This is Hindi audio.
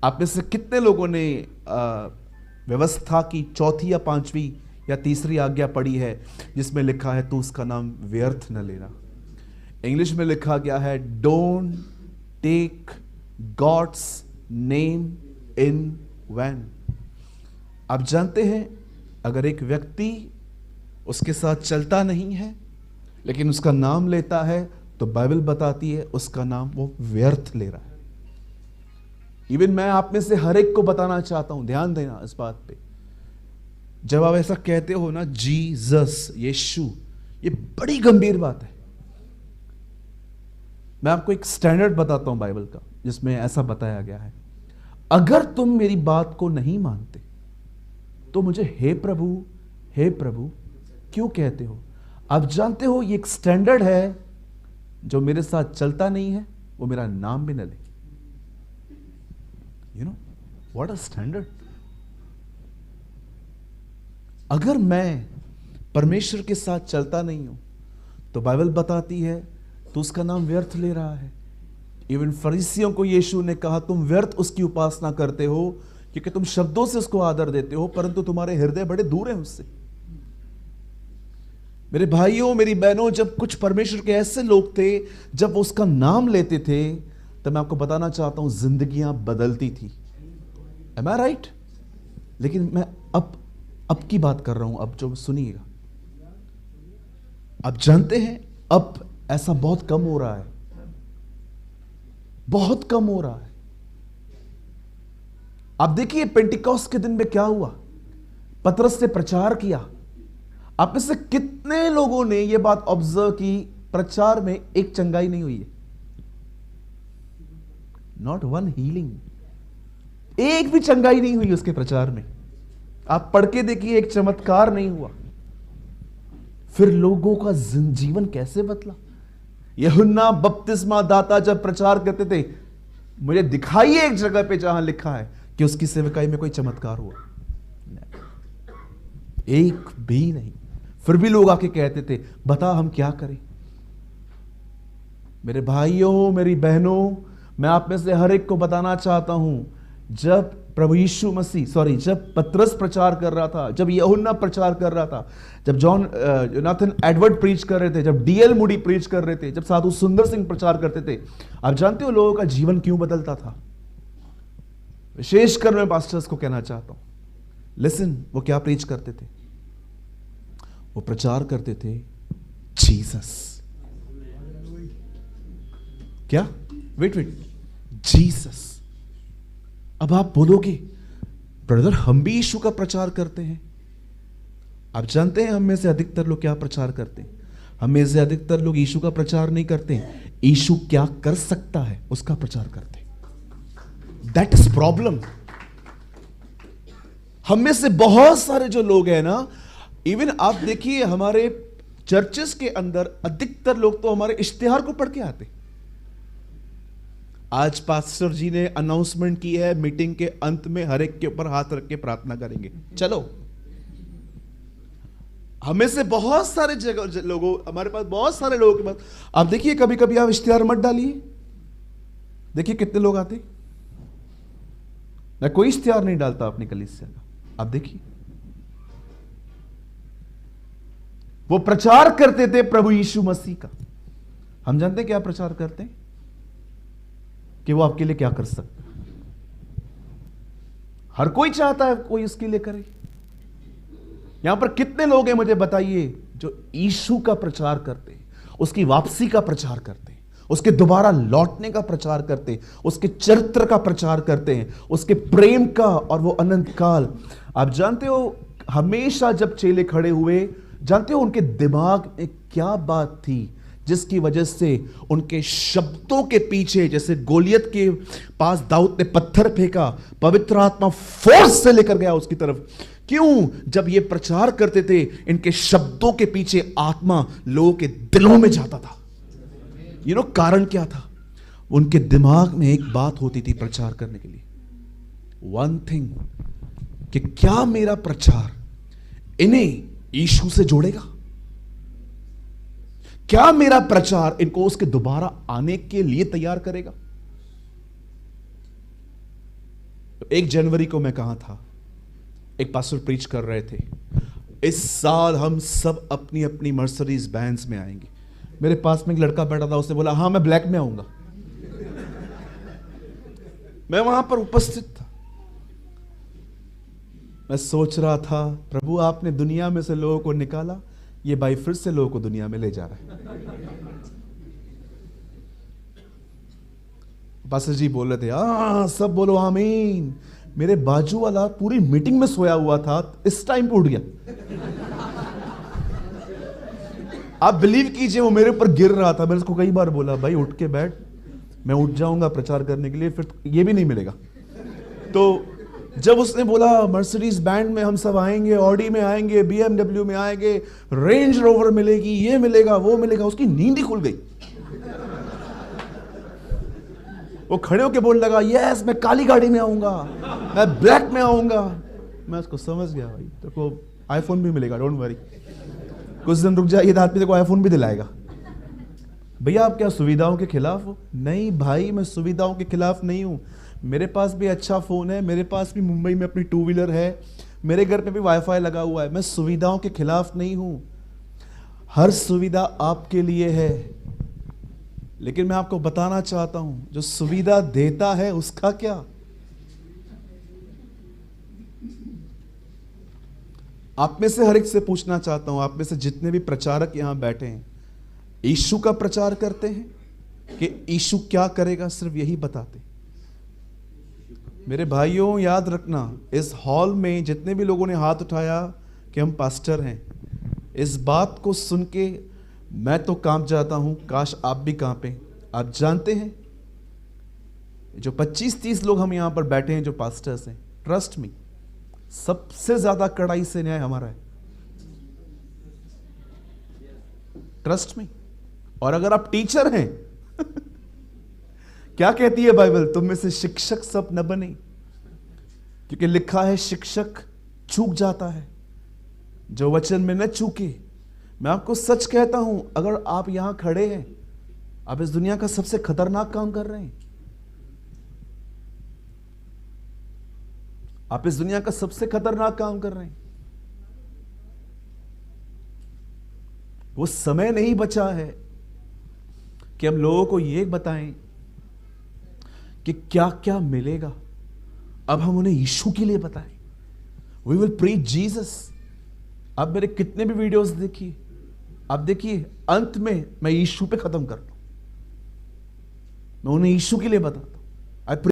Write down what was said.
आप में से कितने लोगों ने व्यवस्था की चौथी या पांचवी या तीसरी आज्ञा पढ़ी है जिसमें लिखा है तू उसका नाम व्यर्थ न लेना? इंग्लिश में लिखा गया है don't take God's name in vain. आप जानते हैं अगर एक व्यक्ति उसके साथ चलता नहीं है लेकिन उसका नाम लेता है तो बाइबल बताती है उसका नाम वो व्यर्थ ले रहा है। इवन मैं आप में से हर एक को बताना चाहता हूं, ध्यान देना इस बात पे, जब आप ऐसा कहते हो ना जीसस, यीशु, ये बड़ी गंभीर बात है। मैं आपको एक स्टैंडर्ड बताता हूं बाइबल का जिसमें ऐसा बताया गया है, अगर तुम मेरी बात को नहीं मानते तो मुझे हे प्रभु क्यों कहते हो? आप जानते हो ये एक स्टैंडर्ड है, जो मेरे साथ चलता नहीं है वो मेरा नाम भी न ले। You know what a standard. अगर मैं परमेश्वर के साथ चलता नहीं हूं तो बाइबल बताती है तो उसका नाम व्यर्थ ले रहा है। इवन फरीसियों को यीशु ने कहा तुम व्यर्थ उसकी उपासना करते हो क्योंकि तुम शब्दों से उसको आदर देते हो परंतु तुम्हारे हृदय बड़े दूर हैं उससे। मेरे भाइयों मेरी बहनों, जब कुछ परमेश्वर के ऐसे लोग थे जब वो उसका नाम लेते थे तो मैं आपको बताना चाहता हूं जिंदगियां बदलती थी। Am I right? लेकिन मैं अब की बात कर रहा हूं, अब जो सुनिएगा। आप जानते हैं अब ऐसा बहुत कम हो रहा है, बहुत कम हो रहा है। आप देखिए पेंटिकॉस्ट के दिन में क्या हुआ, पतरस ने प्रचार किया। आप में से कितने लोगों ने यह बात ऑब्जर्व की प्रचार में एक चंगाई नहीं हुई है? नॉट वन हीलिंग, एक भी चंगाई नहीं हुई उसके प्रचार में। आप पढ़ के देखिए एक चमत्कार नहीं हुआ। फिर लोगों का जीवन कैसे बदला? यूहन्ना बपतिस्मा दाता जब प्रचार करते थे, मुझे दिखाइए एक जगह पे जहां लिखा है कि उसकी सेवकाई में कोई चमत्कार हुआ, एक भी नहीं। फिर भी लोग आके कहते थे बता हम क्या करें। मेरे भाइयों मेरी बहनों, मैं आप में से हर एक को बताना चाहता हूं, जब प्रभु यीशु मसीह जब पतरस प्रचार कर रहा था, जब यूहन्ना प्रचार कर रहा था, जब जोनाथन एडवर्ड प्रीच कर रहे थे, जब डीएल मूडी प्रीच कर रहे थे, जब साधु सुंदर सिंह प्रचार करते थे, आप जानते हो लोगों का जीवन क्यों बदलता था? विशेषकर मैं पास्टर्स को कहना चाहता हूं, लिसन, वो क्या प्रीच करते थे? वो प्रचार करते थे जीसस। क्या? Wait Jesus. अब आप बोलोगे ब्रदर हम भी यीशु का प्रचार करते हैं। आप जानते हैं हम में से अधिकतर लोग क्या प्रचार करते हैं? हम में से अधिकतर लोग यीशु का प्रचार नहीं करते, यीशु क्या कर सकता है उसका प्रचार करते हैं। That is problem. हम में से बहुत सारे जो लोग हैं ना, इवन आप देखिए हमारे चर्चेस के अंदर अधिकतर लोग तो हमारे इश्तिहार को पढ़ के आते। आज पास्टर जी ने अनाउंसमेंट की है, मीटिंग के अंत में हर एक के ऊपर हाथ रख के प्रार्थना करेंगे। चलो, हमें से बहुत सारे जगह लोगों, हमारे पास बहुत सारे लोगों के पास, आप देखिए कभी कभी आप इश्तिहार मत डालिए, देखिए कितने लोग आते। मैं कोई इश्तिहार नहीं डालता अपनी कलीसिया का, आप देखिए। वो प्रचार करते थे प्रभु यीशु मसीह का। हम जानते हैं क्या प्रचार करते हैं कि वो आपके लिए क्या कर सकता है। हर कोई चाहता है कोई उसके लिए करे। यहां पर कितने लोग हैं मुझे बताइए जो यीशु का प्रचार करते हैं, उसकी वापसी का प्रचार करते हैं, उसके दोबारा लौटने का प्रचार करते हैं, उसके चरित्र का प्रचार करते हैं, उसके प्रेम का और वो अनंत काल। आप जानते हो हमेशा जब चेले खड़े हुए, जानते हो उनके दिमाग में क्या बात थी जिसकी वजह से उनके शब्दों के पीछे, जैसे गोलियत के पास दाऊद ने पत्थर फेंका, पवित्र आत्मा फोर्स से लेकर गया उसकी तरफ। क्यों? जब ये प्रचार करते थे इनके शब्दों के पीछे आत्मा लोगों के दिलों में जाता था। यू नो कारण क्या था? उनके दिमाग में एक बात होती थी प्रचार करने के लिए, वन थिंग, कि क्या मेरा प्रचार इन्हें यीशु से जोड़ेगा? क्या मेरा प्रचार इनको उसके दोबारा आने के लिए तैयार करेगा? 1 जनवरी को मैं कहां था, एक पास्टर प्रीच कर रहे थे, इस साल हम सब अपनी अपनी मर्सिडीज बेंज में आएंगे। मेरे पास में एक लड़का बैठा था, उसने बोला हाँ मैं ब्लैक में आऊंगा। मैं वहां पर उपस्थित था। मैं सोच रहा था, प्रभु आपने दुनिया में से लोगों को निकाला, ये भाई फिर से लोगों को दुनिया में ले जा रहा है। पास्टर जी बोल रहे थे हाँ सब बोलो आमीन। मेरे बाजू वाला पूरी मीटिंग में सोया हुआ था, इस टाइम पे उठ गया। आप बिलीव कीजिए वो मेरे ऊपर गिर रहा था। मैंने उसको कई बार बोला भाई उठ के बैठ, मैं उठ जाऊंगा प्रचार करने के लिए, फिर ये भी नहीं मिलेगा। तो जब उसने बोला मर्सिडीज बैंड में हम सब आएंगे, ऑडी में आएंगे, BMW में आएंगे, रेंज रोवर मिलेगी, ये मिलेगा वो मिलेगा, उसकी नींद ही खुल गई। वो खड़े होके बोलने लगा यस मैं काली गाड़ी में आऊंगा, मैं ब्लैक में आऊंगा। मैं उसको समझ गया भाई तेरे को आईफोन भी मिलेगा, डोंट वरी, कुछ दिन रुक जाइए, आदमी तेरे को आईफोन भी दिलाएगा। भैया आप क्या सुविधाओं के खिलाफ हो? नहीं भाई मैं सुविधाओं के खिलाफ नहीं हूं, मेरे पास भी अच्छा फोन है, मेरे पास भी मुंबई में अपनी 2 व्हीलर है, मेरे घर पे भी वाईफाई लगा हुआ है, मैं सुविधाओं के खिलाफ नहीं हूं। हर सुविधा आपके लिए है, लेकिन मैं आपको बताना चाहता हूं जो सुविधा देता है उसका क्या। आप में से हर एक से पूछना चाहता हूं, आप में से जितने भी प्रचारक यहां बैठे हैं, यीशु का प्रचार करते हैं कि यीशु क्या करेगा सिर्फ यही बताते? मेरे भाइयों याद रखना, इस हॉल में जितने भी लोगों ने हाथ उठाया कि हम पास्टर हैं, इस बात को सुन के मैं तो कांप जाता हूं, काश आप भी कांपें। आप जानते हैं जो 25-30 लोग हम यहां पर बैठे हैं जो पास्टर्स हैं, ट्रस्ट मी सबसे ज्यादा कड़ाई से न्याय हमारा है, ट्रस्ट मी। और अगर आप टीचर हैं क्या कहती है बाइबल? तुम में से शिक्षक सब न बने, क्योंकि लिखा है शिक्षक चूक जाता है जो वचन में न चूके। मैं आपको सच कहता हूं, अगर आप यहां खड़े हैं, आप इस दुनिया का सबसे खतरनाक काम कर रहे हैं। आप इस दुनिया का सबसे खतरनाक काम कर रहे हैं। वो समय नहीं बचा है कि हम लोगों को यह बताएं कि क्या क्या मिलेगा। अब हम उन्हें यीशु के लिए बताएं। We will preach Jesus. आप मेरे कितने भी वीडियोस देखिए, आप देखिए अंत में मैं यीशु पे खत्म कर दूं, मैं उन्हें यीशु के लिए बता।